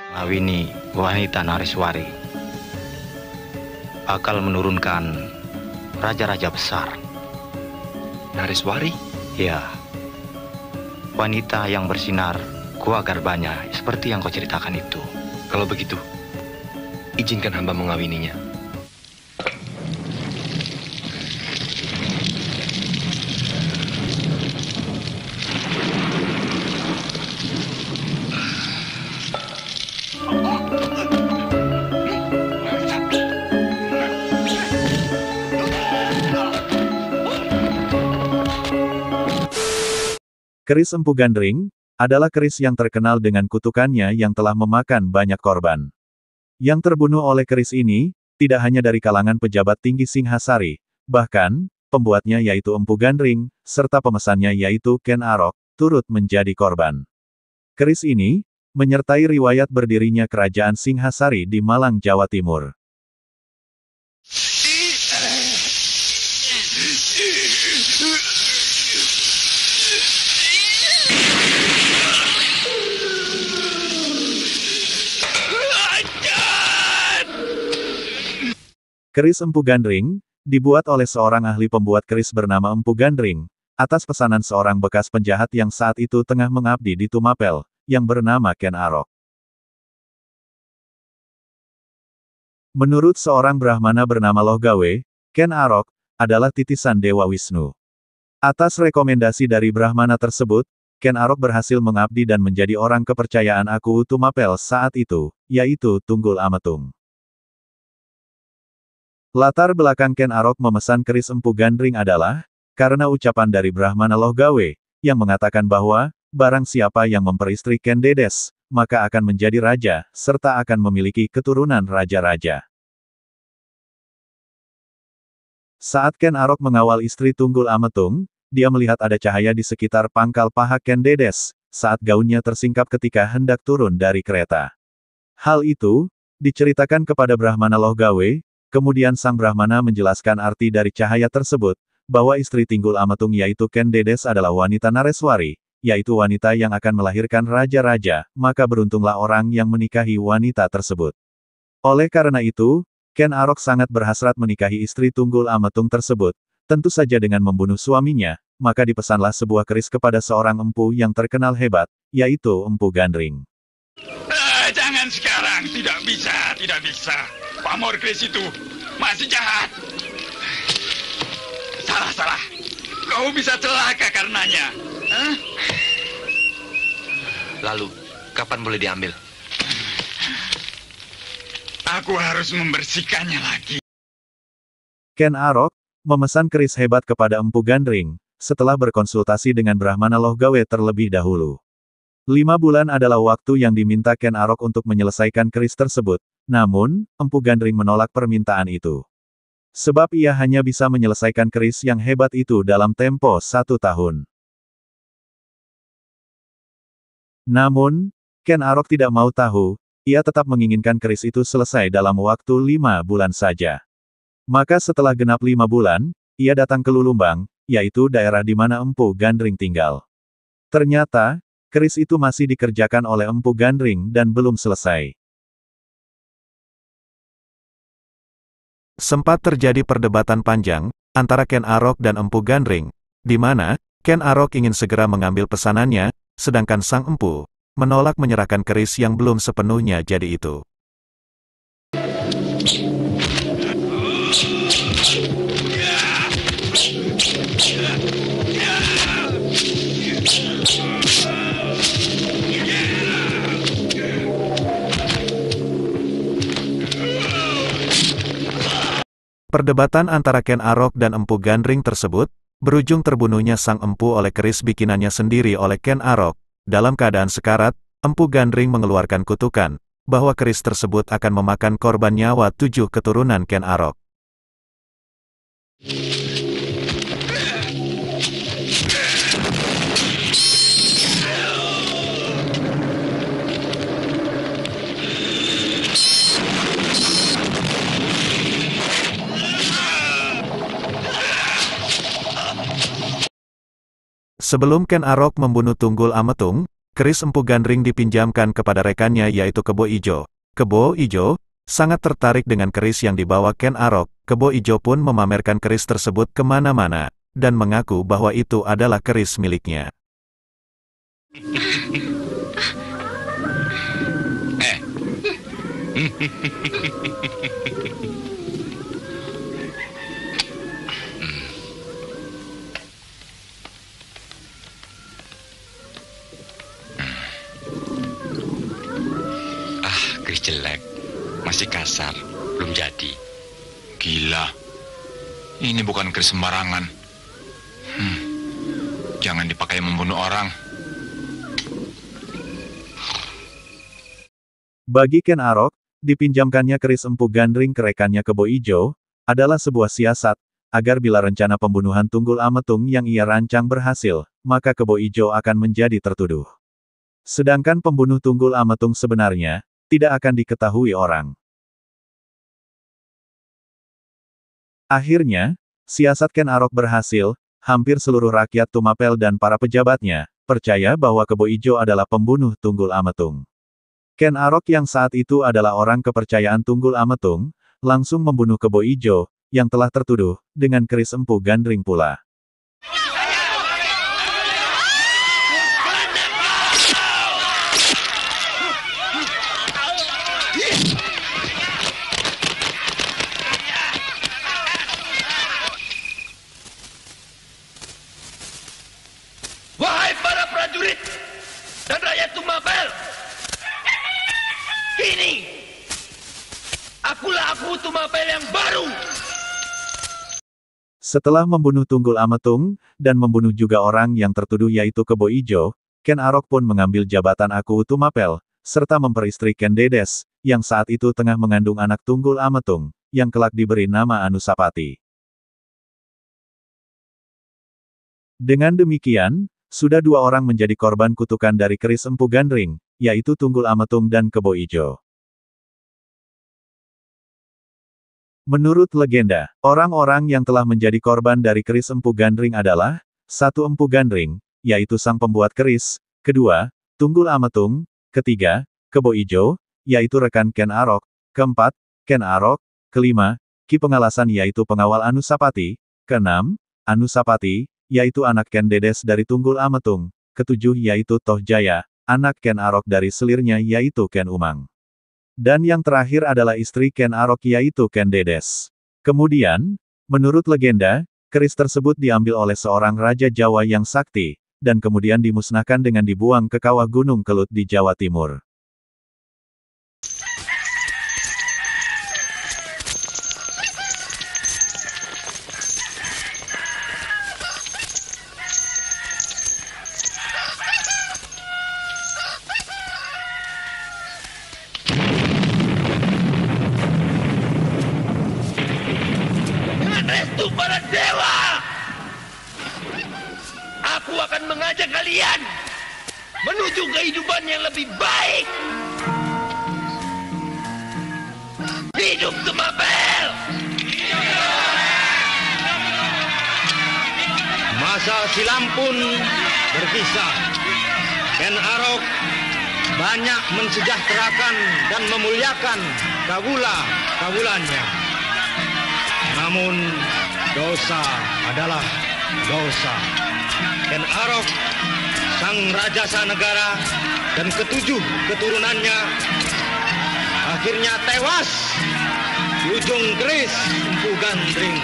Ngawini wanita Nareswari bakal menurunkan raja-raja besar. Nareswari? Ya, wanita yang bersinar Gua Garbanya seperti yang kau ceritakan itu. Kalau begitu, izinkan hamba mengawininya. Keris Empu Gandring adalah keris yang terkenal dengan kutukannya yang telah memakan banyak korban. Yang terbunuh oleh keris ini, tidak hanya dari kalangan pejabat tinggi Singhasari, bahkan, pembuatnya yaitu Empu Gandring, serta pemesannya yaitu Ken Arok, turut menjadi korban. Keris ini, menyertai riwayat berdirinya kerajaan Singhasari di Malang, Jawa Timur. Keris Empu Gandring, dibuat oleh seorang ahli pembuat keris bernama Empu Gandring, atas pesanan seorang bekas penjahat yang saat itu tengah mengabdi di Tumapel, yang bernama Ken Arok. Menurut seorang Brahmana bernama Lohgawe, Ken Arok adalah titisan Dewa Wisnu. Atas rekomendasi dari Brahmana tersebut, Ken Arok berhasil mengabdi dan menjadi orang kepercayaan Aku Tumapel saat itu, yaitu Tunggul Ametung. Latar belakang Ken Arok memesan keris Empu Gandring adalah, karena ucapan dari Brahmana Lohgawe, yang mengatakan bahwa, barang siapa yang memperistri Ken Dedes, maka akan menjadi raja, serta akan memiliki keturunan raja-raja. Saat Ken Arok mengawal istri Tunggul Ametung, dia melihat ada cahaya di sekitar pangkal paha Ken Dedes, saat gaunnya tersingkap ketika hendak turun dari kereta. Hal itu, diceritakan kepada Brahmana Lohgawe. Kemudian sang Brahmana menjelaskan arti dari cahaya tersebut, bahwa istri Tunggul Ametung yaitu Ken Dedes adalah wanita Nareswari, yaitu wanita yang akan melahirkan raja-raja, maka beruntunglah orang yang menikahi wanita tersebut. Oleh karena itu, Ken Arok sangat berhasrat menikahi istri Tunggul Ametung tersebut, tentu saja dengan membunuh suaminya, maka dipesanlah sebuah keris kepada seorang empu yang terkenal hebat, yaitu Empu Gandring. Jangan sekarang, tidak bisa. Pamor keris itu masih jahat. Salah. Kau bisa celaka karenanya. Hah? Lalu, kapan boleh diambil? Aku harus membersihkannya lagi. Ken Arok memesan keris hebat kepada Empu Gandring, setelah berkonsultasi dengan Brahmana Lohgawe terlebih dahulu. 5 bulan adalah waktu yang diminta Ken Arok untuk menyelesaikan keris tersebut, namun, Empu Gandring menolak permintaan itu. Sebab ia hanya bisa menyelesaikan keris yang hebat itu dalam tempo 1 tahun. Namun, Ken Arok tidak mau tahu, ia tetap menginginkan keris itu selesai dalam waktu 5 bulan saja. Maka setelah genap 5 bulan, ia datang ke Lulumbang, yaitu daerah di mana Empu Gandring tinggal. Ternyata, keris itu masih dikerjakan oleh Empu Gandring dan belum selesai. Sempat terjadi perdebatan panjang antara Ken Arok dan Empu Gandring, di mana Ken Arok ingin segera mengambil pesanannya, sedangkan sang empu menolak menyerahkan keris yang belum sepenuhnya jadi itu. Perdebatan antara Ken Arok dan Empu Gandring tersebut, berujung terbunuhnya sang empu oleh keris bikinannya sendiri oleh Ken Arok. Dalam keadaan sekarat, Empu Gandring mengeluarkan kutukan, bahwa keris tersebut akan memakan korban nyawa 7 keturunan Ken Arok. Sebelum Ken Arok membunuh Tunggul Ametung, keris Empu Gandring dipinjamkan kepada rekannya yaitu Kebo Ijo. Kebo Ijo sangat tertarik dengan keris yang dibawa Ken Arok. Kebo Ijo pun memamerkan keris tersebut kemana-mana, dan mengaku bahwa itu adalah keris miliknya. Keris jelek, masih kasar, belum jadi. Gila. Ini bukan keris sembarangan. Jangan dipakai membunuh orang. Bagi Ken Arok, dipinjamkannya keris Empu Gandring ke rekannya Kebo Ijo adalah sebuah siasat, agar bila rencana pembunuhan Tunggul Ametung yang ia rancang berhasil, maka Kebo Ijo akan menjadi tertuduh. Sedangkan pembunuh Tunggul Ametung sebenarnya tidak akan diketahui orang. Akhirnya, siasat Ken Arok berhasil, hampir seluruh rakyat Tumapel dan para pejabatnya percaya bahwa Kebo Ijo adalah pembunuh Tunggul Ametung. Ken Arok yang saat itu adalah orang kepercayaan Tunggul Ametung, langsung membunuh Kebo Ijo, yang telah tertuduh, dengan keris Empu Gandring pula. Wahai para prajurit dan rakyat Tumapel, kini akulah Aku Tumapel yang baru. Setelah membunuh Tunggul Ametung, dan membunuh juga orang yang tertuduh yaitu Kebo Ijo, Ken Arok pun mengambil jabatan Aku Tumapel, serta memperistri Ken Dedes, yang saat itu tengah mengandung anak Tunggul Ametung, yang kelak diberi nama Anusapati. Dengan demikian, sudah 2 orang menjadi korban kutukan dari keris Empu Gandring, yaitu Tunggul Ametung dan Kebo Ijo. Menurut legenda, orang-orang yang telah menjadi korban dari keris Empu Gandring adalah 1. Empu Gandring, yaitu sang pembuat keris, 2. Tunggul Ametung, 3. Kebo Ijo, yaitu rekan Ken Arok, 4. Ken Arok, 5. Ki Pengalasan yaitu pengawal Anusapati, 6. Anusapati, yaitu anak Ken Dedes dari Tunggul Ametung, 7. Yaitu Toh Jaya, anak Ken Arok dari selirnya yaitu Ken Umang. Dan yang terakhir adalah istri Ken Arok yaitu Ken Dedes. Kemudian, menurut legenda, keris tersebut diambil oleh seorang raja Jawa yang sakti, dan kemudian dimusnahkan dengan dibuang ke kawah Gunung Kelut di Jawa Timur. Restu para dewa, aku akan mengajak kalian menuju kehidupan yang lebih baik. Hidup Tumapel! Masa silam pun berkisah. Ken Arok banyak mensejahterakan dan memuliakan kawula-kawulanya. Namun, dosa adalah dosa. Ken Arok, sang raja sanegara, dan 7 keturunannya akhirnya tewas di ujung keris Empu Gandring.